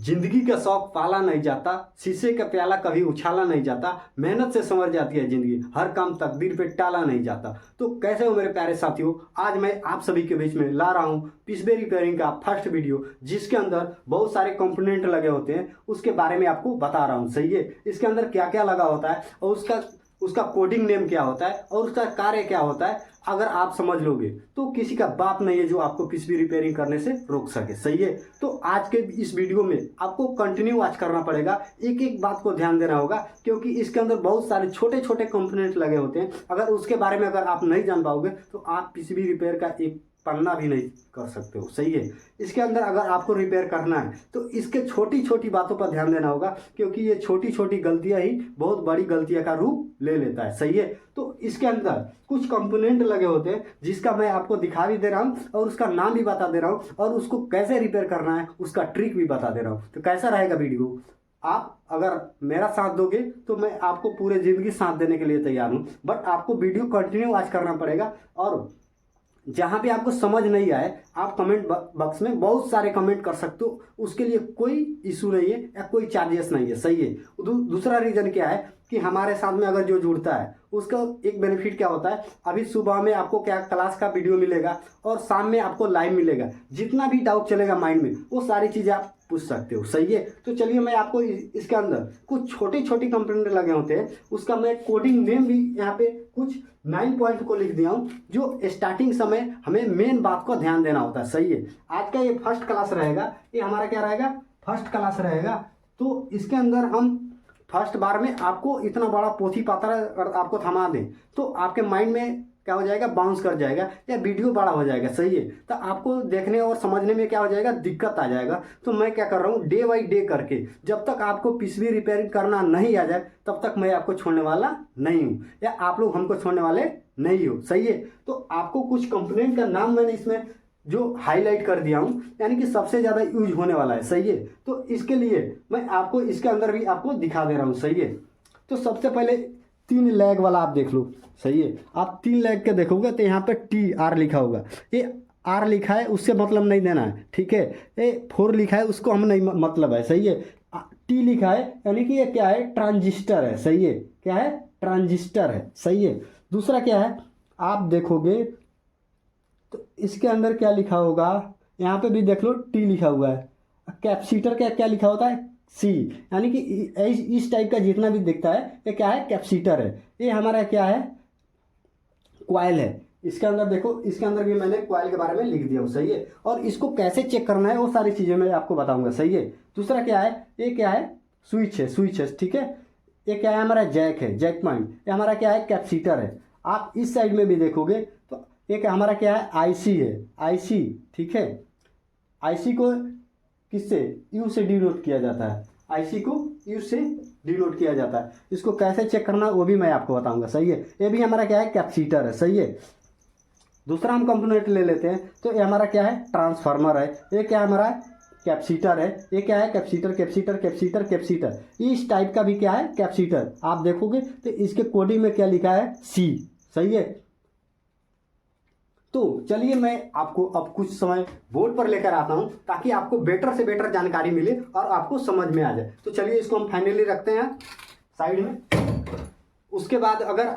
जिंदगी का शौक पाला नहीं जाता, शीशे का प्याला कभी उछाला नहीं जाता, मेहनत से संवर जाती है जिंदगी, हर काम तकदीर पे टाला नहीं जाता। तो कैसे हो मेरे प्यारे साथियों, आज मैं आप सभी के बीच में ला रहा हूँ पीसीबी रिपेयरिंग का फर्स्ट वीडियो, जिसके अंदर बहुत सारे कंपोनेंट लगे होते हैं, उसके बारे में आपको बता रहा हूँ। सही है, इसके अंदर क्या क्या लगा होता है और उसका कोडिंग नेम क्या होता है और उसका कार्य क्या होता है, अगर आप समझ लोगे तो किसी का बाप नहीं है जो आपको पीसीबी रिपेयरिंग करने से रोक सके। सही है, तो आज के इस वीडियो में आपको कंटिन्यू वॉच करना पड़ेगा, एक एक बात को ध्यान देना होगा, क्योंकि इसके अंदर बहुत सारे छोटे छोटे कंपोनेंट लगे होते हैं। अगर उसके बारे में अगर आप नहीं जान पाओगे तो आप पीसीबी रिपेयर का एक पन्ना भी नहीं कर सकते हो। सही है, इसके अंदर अगर आपको रिपेयर करना है तो इसके छोटी छोटी बातों पर ध्यान देना होगा, क्योंकि ये छोटी छोटी गलतियां ही बहुत बड़ी गलतियां का रूप ले लेता है। सही है, तो इसके अंदर कुछ कंपोनेंट लगे होते हैं जिसका मैं आपको दिखा भी दे रहा हूं और उसका नाम भी बता दे रहा हूं और उसको कैसे रिपेयर करना है उसका ट्रिक भी बता दे रहा हूं। तो कैसा रहेगा वीडियो, आप अगर मेरा साथ दोगे तो मैं आपको पूरे जिंदगी साथ देने के लिए तैयार हूं, बट आपको वीडियो कंटिन्यू वॉच करना पड़ेगा। और जहां भी आपको समझ नहीं आए आप कमेंट बॉक्स में बहुत सारे कमेंट कर सकते हो, उसके लिए कोई इशू नहीं है या कोई चार्जेस नहीं है। सही है, दूसरा रीजन क्या है कि हमारे साथ में अगर जो जुड़ता है उसका एक बेनिफिट क्या होता है, अभी सुबह में आपको क्या क्लास का वीडियो मिलेगा और शाम में आपको लाइव मिलेगा, जितना भी डाउट चलेगा माइंड में वो सारी चीजें आप पूछ सकते हो। सही है, तो चलिए मैं आपको इसके अंदर कुछ छोटे छोटे कंपोनेंट लगे होते हैं, उसका मैं कोडिंग नेम भी यहाँ पे कुछ 9 पॉइंट को लिख दिया हूँ, जो स्टार्टिंग समय हमें मेन बात को ध्यान देना होता है। सही है, आज का ये फर्स्ट क्लास रहेगा, ये हमारा क्या रहेगा, फर्स्ट क्लास रहेगा। तो इसके अंदर हम फर्स्ट बार में आपको इतना बड़ा पोथी पात्र अगर आपको थमा दें तो आपके माइंड में क्या हो जाएगा, बाउंस कर जाएगा या वीडियो बड़ा हो जाएगा। सही है, तो आपको देखने और समझने में क्या हो जाएगा, दिक्कत आ जाएगा। तो मैं क्या कर रहा हूँ, डे बाई डे करके जब तक आपको पीसीबी रिपेयरिंग करना नहीं आ जाए तब तक मैं आपको छोड़ने वाला नहीं हूँ या आप लोग हमको छोड़ने वाले नहीं हो। सही है, तो आपको कुछ कंपोनेंट का नाम मैंने इसमें जो हाईलाइट कर दिया हूं, यानी कि सबसे ज्यादा यूज होने वाला है। सही है, तो इसके लिए मैं आपको इसके अंदर भी आपको दिखा दे रहा हूं। सही है, तो सबसे पहले 3 लैग वाला आप देख लो। सही है, आप 3 लैग के देखोगे तो यहाँ पे TR लिखा होगा, ये R लिखा है उससे मतलब नहीं देना है, ठीक है। ये 4 लिखा है उसको हम नहीं मतलब है। सही है, T लिखा है यानी कि ये क्या है, ट्रांजिस्टर है। सही है, क्या है, ट्रांजिस्टर है। सही है, दूसरा क्या है आप देखोगे तो इसके अंदर क्या लिखा होगा, यहाँ पे भी देख लो T लिखा हुआ है। कैपेसिटर का क्या लिखा होता है, C, यानी कि इस टाइप का जितना भी दिखता है ये क्या है, कैपेसिटर है। ये हमारा क्या है, क्वाइल है। इसके अंदर देखो, इसके अंदर भी मैंने क्वाइल के बारे में लिख दिया हूँ। सही है, और इसको कैसे चेक करना है वो सारी चीजें मैं आपको बताऊंगा। सही है, दूसरा क्या है, ये क्या है, स्विच है, स्विच है, ठीक है। ये क्या है, हमारा जैक है, जैक पॉइंट। ये हमारा क्या है, कैपेसिटर है। आप इस साइड में भी देखोगे तो एक हमारा क्या है, आईसी है, आईसी, ठीक है। आईसी को किससे, यू से डिनोट किया जाता है, आईसी को यू से डिनोट किया जाता है। इसको कैसे चेक करना वो भी मैं आपको बताऊंगा। सही है, ये भी हमारा क्या है, कैपेसिटर है। सही है, दूसरा हम कंपोनेंट ले लेते हैं तो ये हमारा क्या है, ट्रांसफार्मर है। ये क्या है, हमारा कैपेसिटर है। ये क्या है, कैपेसिटर, कैपेसिटर, कैपेसिटर, कैपेसिटर। इस टाइप का भी क्या है, कैपेसिटर। आप देखोगे तो इसके कोडिंग में क्या लिखा है, C। सही है, तो चलिए मैं आपको अब कुछ समय बोर्ड पर लेकर आता हूं ताकि आपको बेटर से बेटर जानकारी मिले और आपको समझ में आ जाए। तो चलिए इसको हम फाइनली रखते हैं साइड में। उसके बाद अगर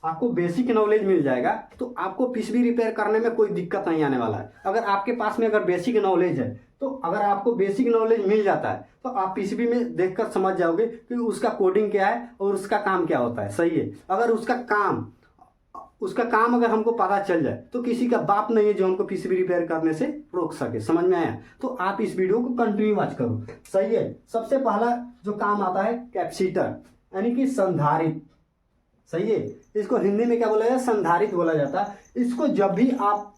आपको बेसिक नॉलेज मिल जाएगा तो आपको पीसीबी रिपेयर करने में कोई दिक्कत नहीं आने वाला है। अगर आपके पास में अगर बेसिक नॉलेज है तो अगर आपको बेसिक नॉलेज मिल जाता है तो आप पीसीबी में देखकर समझ जाओगे कि उसका कोडिंग क्या है और उसका काम क्या होता है। सही है, अगर उसका काम अगर हमको पता चल जाए तो किसी का बाप नहीं है जो हमको पीसीबी रिपेयर करने से रोक सके। समझ में आया, तो आप इस वीडियो को कंटिन्यू वॉच करो। सही है, सबसे पहला जो काम आता है कैपेसिटर, यानी कि संधारित्र। सही है, इसको हिंदी में क्या बोला जाता है, संधारित्र बोला जाता है। इसको जब भी आप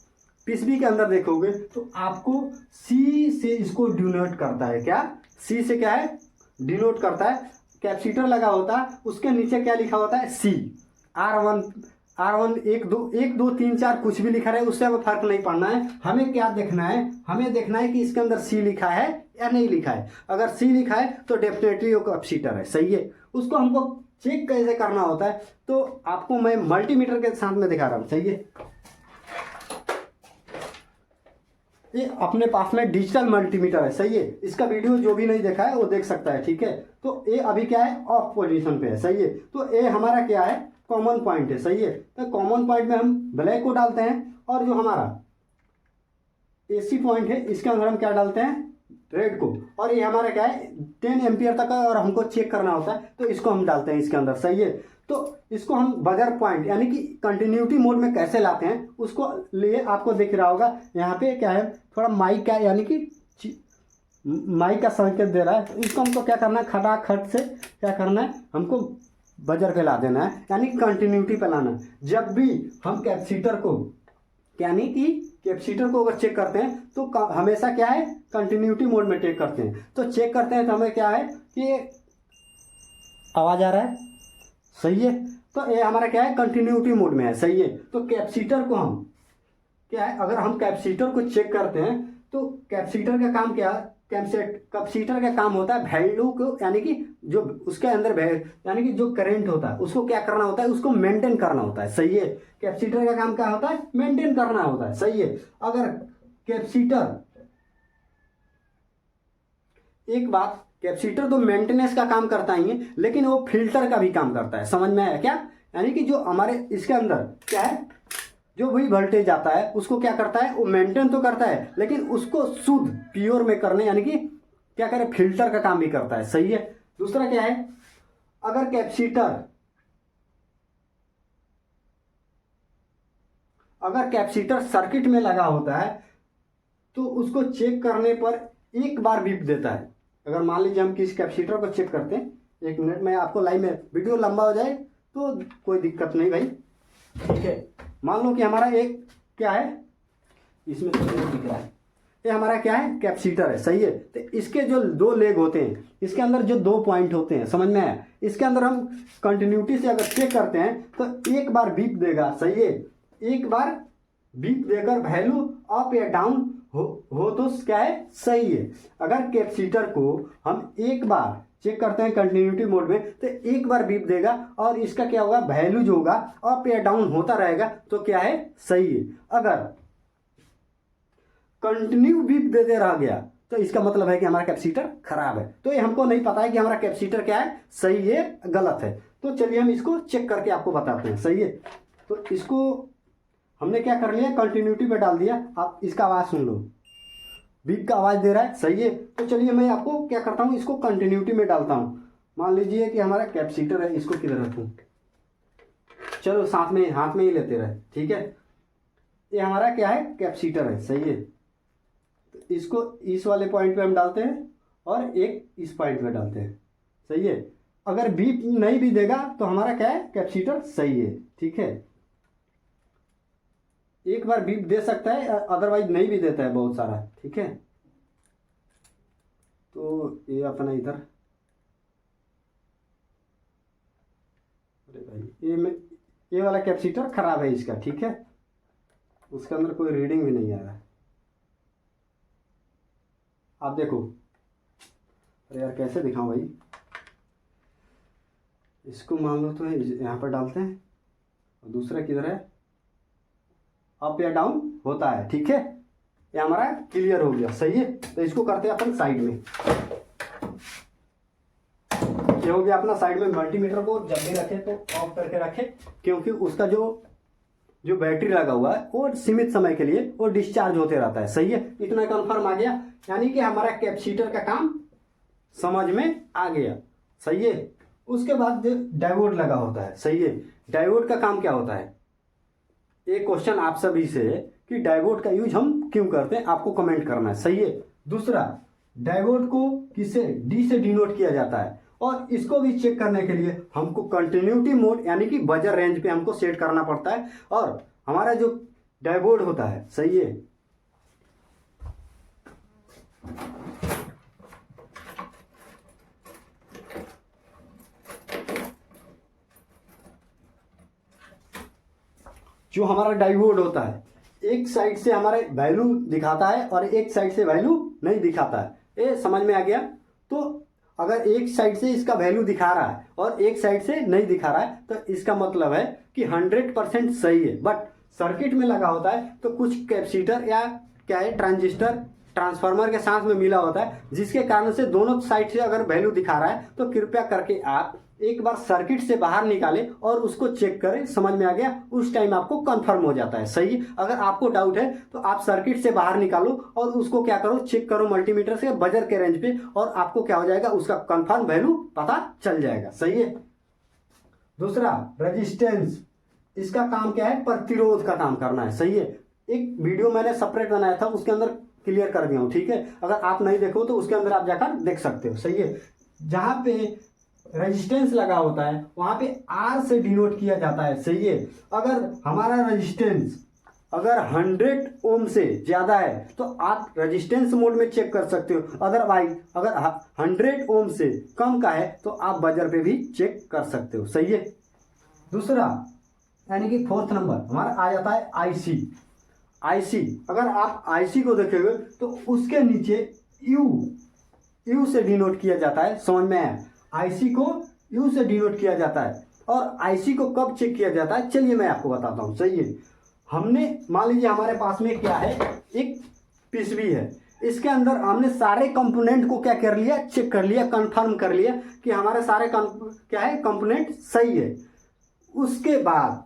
पीसीबी के अंदर देखोगे तो आपको C से इसको डिनोट करता है। क्या, C से क्या है, डिनोट करता है। कैपेसिटर लगा होता है, उसके नीचे क्या लिखा होता है, C। R1 1 2 3 4 कुछ भी लिखा रहे उससे हमें फर्क नहीं पड़ना है। हमें क्या देखना है, हमें देखना है कि इसके अंदर C लिखा है या नहीं लिखा है। अगर C लिखा है तो डेफिनेटली वो कैपेसिटर है। सही है, उसको हमको चेक कैसे करना होता है तो आपको मैं मल्टीमीटर के साथ में दिखा रहा हूं। सही है, ये अपने पास में डिजिटल मल्टीमीटर है, सही है। इसका वीडियो जो भी नहीं देखा है वो देख सकता है, ठीक है। तो ये अभी क्या है, ऑफ पोजीशन पे है, सही है। तो ये हमारा क्या है, कॉमन पॉइंट है, सही है। तो कॉमन पॉइंट में हम ब्लैक को डालते हैं, और जो हमारा एसी पॉइंट है इसके अंदर हम क्या डालते हैं, रेड को। और ये हमारा क्या है 10 एम्पियर तक है और हमको चेक करना होता है, तो इसको हम डालते हैं इसके अंदर, सही है। तो इसको हम बजर पॉइंट यानी कि कंटिन्यूटी मोड में कैसे लाते हैं उसको लिए आपको दिख रहा होगा यहाँ पे क्या है, थोड़ा माइक का यानी कि माइक का संकेत दे रहा है। तो इसको हमको क्या करना है, खटाखट से क्या करना है, हमको बजर पे ला देना है, यानी कंटिन्यूटी पे लाना है। जब भी हम कैपेसिटर को यानी कि कैपेसिटर को अगर चेक करते हैं तो हमेशा क्या है, कंटिन्यूटी मोड में चेक करते हैं। तो चेक करते हैं तो हमें क्या है कि आवाज़ आ रहा है, सही है। तो ये हमारा क्या है, कंटिन्यूटी मोड में है, सही है। तो कैपेसिटर को हम क्या है, अगर हम कैपेसिटर को चेक करते हैं तो कैपेसिटर का काम क्या है, कैपेसिटर का काम होता है वैल्यू को यानी कि जो उसके अंदर यानी कि जो करंट होता है उसको क्या करना होता है, उसको मेंटेन करना होता है, सही है। कैपेसिटर का काम क्या होता है, मेंटेन करना होता है, सही है। अगर कैपेसिटर, एक बात, कैपेसिटर तो मेंटेनेंस का काम करता ही है, लेकिन वो फिल्टर का भी काम करता है, समझ में आया क्या। यानी कि जो हमारे इसके अंदर क्या है, जो भी वोल्टेज आता है उसको क्या करता है, वो मेंटेन तो करता है, लेकिन उसको शुद्ध प्योर में करने यानी कि क्या करे, फिल्टर का काम भी करता है, सही है। दूसरा क्या है, अगर कैपेसिटर सर्किट में लगा होता है तो उसको चेक करने पर एक बार बीप देता है। अगर मान लीजिए हम किसी कैपेसिटर को चेक करते हैं, 1 मिनट में आपको लाइव में, वीडियो लंबा हो जाए तो कोई दिक्कत नहीं भाई, ठीक है। मान लो कि हमारा एक क्या है, इसमें तो नहीं दिख रहा है, ये हमारा क्या है, कैपेसिटर है, सही है। तो इसके जो 2 लेग होते हैं, इसके अंदर जो 2 पॉइंट होते हैं, समझ में आया। इसके अंदर हम कंटिन्यूटी से अगर चेक करते हैं तो एक बार बीप देगा, सही है। एक बार बीप देकर वैल्यू अप या डाउन हो तो क्या है, सही है। अगर कैपेसिटर को हम एक बार चेक करते हैं कंटिन्यूटी मोड में तो एक बार बीप देगा और इसका क्या होगा, वैल्यू जो होगा अप या डाउन होता रहेगा, तो क्या है, सही है। अगर कंटिन्यू बीप देते रह गया तो इसका मतलब है कि हमारा कैपेसिटर खराब है। तो ये हमको नहीं पता है कि हमारा कैपेसिटर क्या है, सही है गलत है। तो चलिए हम इसको चेक करके आपको बताते हैं, सही है। तो इसको हमने क्या कर लिया, कंटिन्यूटी पे डाल दिया। आप इसका आवाज़ सुन लो, बीप का आवाज़ दे रहा है, सही है। तो चलिए मैं आपको क्या करता हूँ, इसको कंटिन्यूटी में डालता हूँ। मान लीजिए कि हमारा कैपेसिटर है, इसको किधर रखूँ, चलो साथ में हाथ में ही लेते रहे, ठीक है। ये हमारा क्या है, कैपेसिटर है, सही है। तो इसको इस वाले पॉइंट पे हम डालते हैं और एक इस पॉइंट पे डालते हैं, सही है। अगर बीप नहीं भी देगा तो हमारा क्या है, कैपेसिटर सही है, ठीक है। एक बार बीप दे सकता है, अदरवाइज नहीं भी देता है बहुत सारा, ठीक है। तो ये अपना इधर, अरे भाई ये वाला कैपेसिटर खराब है इसका, ठीक है। उसके अंदर कोई रीडिंग भी नहीं आ रहा है, आप देखो। अरे यार कैसे दिखाऊं भाई, इसको मान लो तो यहाँ पर डालते हैं और दूसरा किधर है, अप या डाउन होता है, ठीक है। ये हमारा क्लियर हो गया, सही है। तो इसको करते हैं अपन साइड में, ये हो गया अपना साइड में। मल्टीमीटर को जब भी रखें तो ऑफ करके रखें, क्योंकि उसका जो बैटरी लगा हुआ है वो सीमित समय के लिए वो डिस्चार्ज होते रहता है, सही है। इतना कंफर्म आ गया, यानी कि हमारा कैपेसिटर का काम समझ में आ गया, सही है। उसके बाद डायोड लगा होता है, सही है। डायोड का काम क्या होता है, एक क्वेश्चन आप सभी से है कि डायोड का यूज हम क्यों करते हैं, आपको कमेंट करना है, सही है। दूसरा, डायोड को किससे, डी से डिनोट किया जाता है, और इसको भी चेक करने के लिए हमको कंटिन्यूटी मोड यानी कि बजर रेंज पे हमको सेट करना पड़ता है। और हमारा जो डायोड होता है, सही है, जो हमारा डायोड होता है एक साइड से हमारे वैल्यू दिखाता है और एक साइड से वैल्यू नहीं दिखाता है, ये समझ में आ गया। तो अगर एक साइड से इसका वैल्यू दिखा रहा है और एक साइड से नहीं दिखा रहा है तो इसका मतलब है कि 100% सही है। बट सर्किट में लगा होता है तो कुछ कैपेसिटर या क्या है, ट्रांजिस्टर ट्रांसफार्मर के साथ में मिला होता है, जिसके कारण से दोनों साइड से अगर वैल्यू दिखा रहा है तो कृपया करके आप एक बार सर्किट से बाहर निकालें और उसको चेक करें। समझ में आ गया? उस टाइम आपको कंफर्म हो जाता है। सही। अगर आपको डाउट है तो आप सर्किट से बाहर निकालो और उसको क्या करो, चेक करो मल्टीमीटर से बजर के रेंज पे, और आपको क्या हो जाएगा, उसका कंफर्म वैल्यू पता चल जाएगा। सही है। दूसरा रेजिस्टेंस, इसका काम क्या है, प्रतिरोध का काम करना है। सही है। एक वीडियो मैंने सेपरेट बनाया था, उसके अंदर क्लियर कर दिया हूं। ठीक है, अगर आप नहीं देखो तो उसके अंदर आप जाकर देख सकते हो। सही है। जहां पे रेजिस्टेंस लगा होता है वहां पे आर से डिनोट किया जाता है। सही है। अगर हमारा रेजिस्टेंस अगर 100 ओम से ज्यादा है तो आप रेजिस्टेंस मोड में चेक कर सकते हो। अदरवाइज अगर 100 ओम से कम का है तो आप बजर पे भी चेक कर सकते हो। सही है। दूसरा यानी कि फोर्थ नंबर हमारा आ जाता है आईसी। आईसी, अगर आप आईसी को देखेंगे तो उसके नीचे यू से डिनोट किया जाता है। समझ में आया? आईसी को यू से डिनोट किया जाता है। और आईसी को कब चेक किया जाता है, चलिए मैं आपको बताता हूं। सही है। हमने मान लीजिए हमारे पास में क्या है, एक पीसीबी है, इसके अंदर हमने सारे कंपोनेंट को क्या कर लिया, चेक कर लिया, कंफर्म कर लिया कि हमारे सारे क्या है, कंपोनेंट सही है। उसके बाद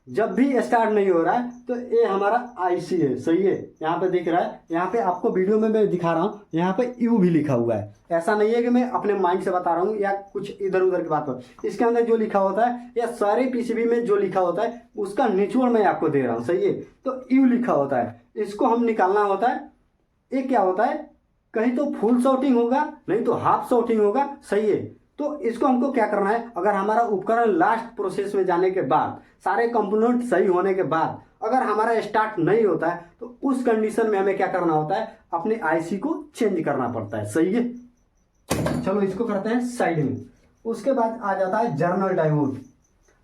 जब भी स्टार्ट नहीं हो रहा है तो ये हमारा आईसी है। सही है। यहाँ पे दिख रहा है, यहाँ पे आपको वीडियो में मैं दिखा रहा हूँ, यहाँ पे यू भी लिखा हुआ है। ऐसा नहीं है कि मैं अपने माइंड से बता रहा हूँ या कुछ इधर उधर की बात पर। इसके अंदर जो लिखा होता है या सारे पीसीबी में जो लिखा होता है उसका निचोड़ मैं आपको दे रहा हूँ। सही है। तो यू लिखा होता है, इसको हम निकालना होता है। ये क्या होता है, कहीं तो फुल शॉर्टिंग होगा, नहीं तो हाफ शॉर्टिंग होगा। सही है। तो इसको हमको क्या करना है, अगर हमारा उपकरण लास्ट प्रोसेस में जाने के बाद, सारे कंपोनेंट सही होने के बाद अगर हमारा स्टार्ट नहीं होता है तो उस कंडीशन में हमें क्या करना होता है, अपने आईसी को चेंज करना पड़ता है। सही है। चलो इसको करते हैं साइड में। उसके बाद आ जाता है जर्नल डायोड।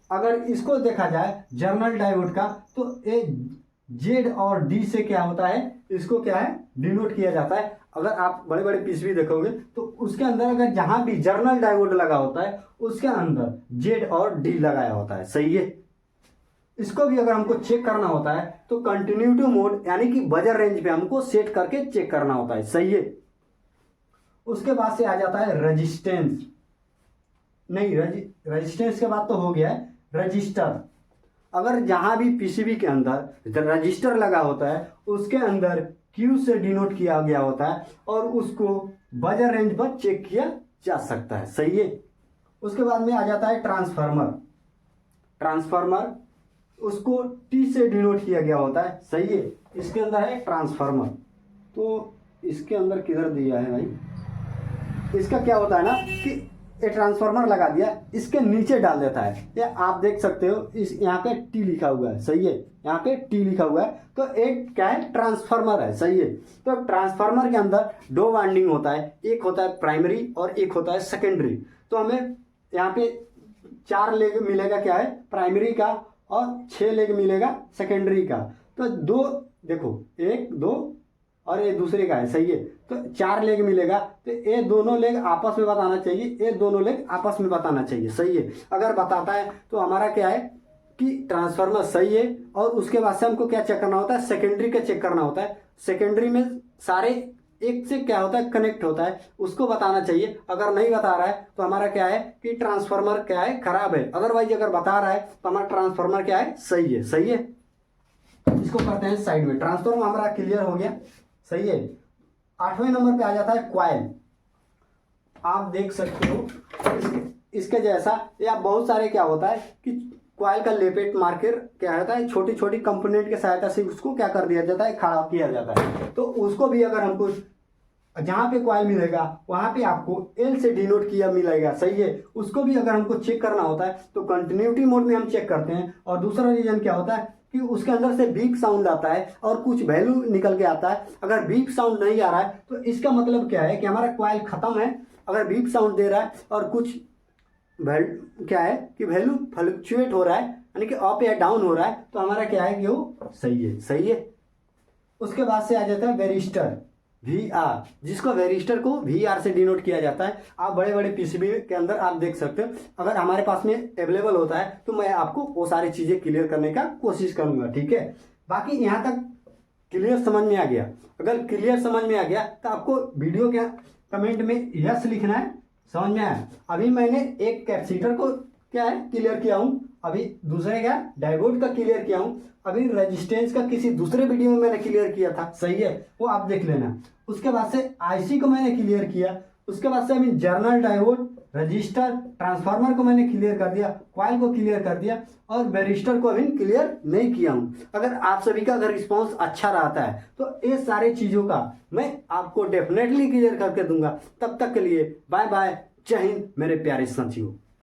अगर इसको देखा जाए जर्नल डायोड का, तो ए जेड और डी से क्या होता है, इसको क्या है, डिनोट किया जाता है। अगर आप बड़े बड़े पीसीबी देखोगे तो उसके अंदर अगर जहां भी जर्नल डायोड लगा होता है उसके अंदर जेड और डी लगाया होता है। सही है। इसको भी अगर हमको चेक करना होता है तो कंटिन्यूटी मोड यानी कि बजर रेंज पे हमको सेट करके चेक करना होता है। सही है। उसके बाद से आ जाता है रेजिस्टेंस। नहीं, रेजिस्टेंस के बाद तो हो गया है रजिस्टर। अगर जहां भी पीसीबी के अंदर रजिस्टर लगा होता है उसके अंदर क्यू से डिनोट किया गया होता है और उसको बजर रेंज पर चेक किया जा सकता है। सही है। उसके बाद में आ जाता है ट्रांसफार्मर। ट्रांसफार्मर उसको टी से डिनोट किया गया होता है। सही है। इसके अंदर है ट्रांसफार्मर। तो इसके अंदर किधर दिया है भाई, इसका क्या होता है ना कि ये ट्रांसफार्मर लगा दिया, इसके नीचे डाल देता है। ये आप देख सकते हो, इस यहाँ पे टी लिखा हुआ है। सही है। यहाँ पे टी लिखा हुआ है, तो एक क्या है, ट्रांसफार्मर है। सही है। तो ट्रांसफार्मर के अंदर दो वाइंडिंग होता है, एक होता है प्राइमरी और एक होता है सेकेंडरी। तो हमें यहाँ पे 4 लेग मिलेगा क्या है, प्राइमरी का, और 6 लेग मिलेगा सेकेंडरी का। तो दो देखो, 1 2 और ये दूसरे का है। सही है। तो 4 लेग मिलेगा, तो ये दोनों लेग आपस में बताना चाहिए, ये दोनों लेग आपस में बताना चाहिए। सही है। अगर बताता है तो हमारा क्या है कि ट्रांसफार्मर सही है। और उसके बाद से हमको क्या चेक करना होता है, सेकेंडरी का चेक करना होता है। सेकेंडरी में सारे एक से क्या होता है, कनेक्ट होता है, उसको बताना चाहिए। अगर नहीं बता रहा है तो हमारा क्या है कि ट्रांसफार्मर क्या है, खराब है। अदरवाइज अगर बता रहा है तो हमारा ट्रांसफार्मर क्या है, सही है। सही है। इसको करते हैं साइड में। ट्रांसफार्मर हमारा क्लियर हो गया। सही है। 8वें नंबर पे आ जाता है क्वाइल। आप देख सकते हो इसके जैसा, या बहुत सारे क्या होता है कि क्वाइल का लेपेट मार्कर क्या होता है, छोटी छोटी कंपोनेंट के सहायता से उसको क्या कर दिया जाता है, खड़ा किया जाता है। तो उसको भी अगर हमको जहां पे क्वाइल मिलेगा वहां पे आपको एल से डिनोट किया मिलेगा। सही है। उसको भी अगर हमको चेक करना होता है तो कंटिन्यूटी मोड में हम चेक करते हैं। और दूसरा रीजन क्या होता है कि उसके अंदर से बीप साउंड आता है और कुछ वैल्यू निकल के आता है। अगर बीप साउंड नहीं आ रहा है तो इसका मतलब क्या है कि हमारा क्वाइल खत्म है। अगर बीप साउंड दे रहा है और कुछ क्या है कि वैल्यू फ्लक्चुएट हो रहा है, यानी कि अप या डाउन हो रहा है, तो हमारा क्या है कि वो सही है। सही है। उसके बाद से आ जाता है वेरिस्टर, VR, जिसको वेरिस्टर को VR से डिनोट किया जाता है। आप बड़े बड़े पीसीबी के अंदर आप देख सकते हो। अगर हमारे पास में अवेलेबल होता है तो मैं आपको वो सारी चीजें क्लियर करने का कोशिश करूंगा। ठीक है। बाकी यहाँ तक क्लियर समझ में आ गया? अगर क्लियर समझ में आ गया तो आपको वीडियो के कमेंट में यस लिखना है। समझ में आया? अभी मैंने एक कैपेसिटर को क्या है क्लियर किया हूँ, अभी दूसरे क्या डायोड का क्लियर किया हूँ, अभी रेजिस्टेंस का किसी दूसरे वीडियो में मैंने क्लियर किया था, सही है, वो आप देख लेना। उसके बाद से आईसी को मैंने क्लियर किया, उसके बाद से अभी जर्नल डायोड, रजिस्टर, ट्रांसफार्मर को मैंने क्लियर कर दिया, कॉइल को क्लियर कर दिया और बैरिस्टर को अभी क्लियर नहीं किया हूँ। अगर आप सभी का अगर रिस्पांस अच्छा रहता है तो ये सारे चीज़ों का मैं आपको डेफिनेटली क्लियर करके दूंगा। तब तक के लिए बाय बाय, जय हिंद मेरे प्यारे साथियों।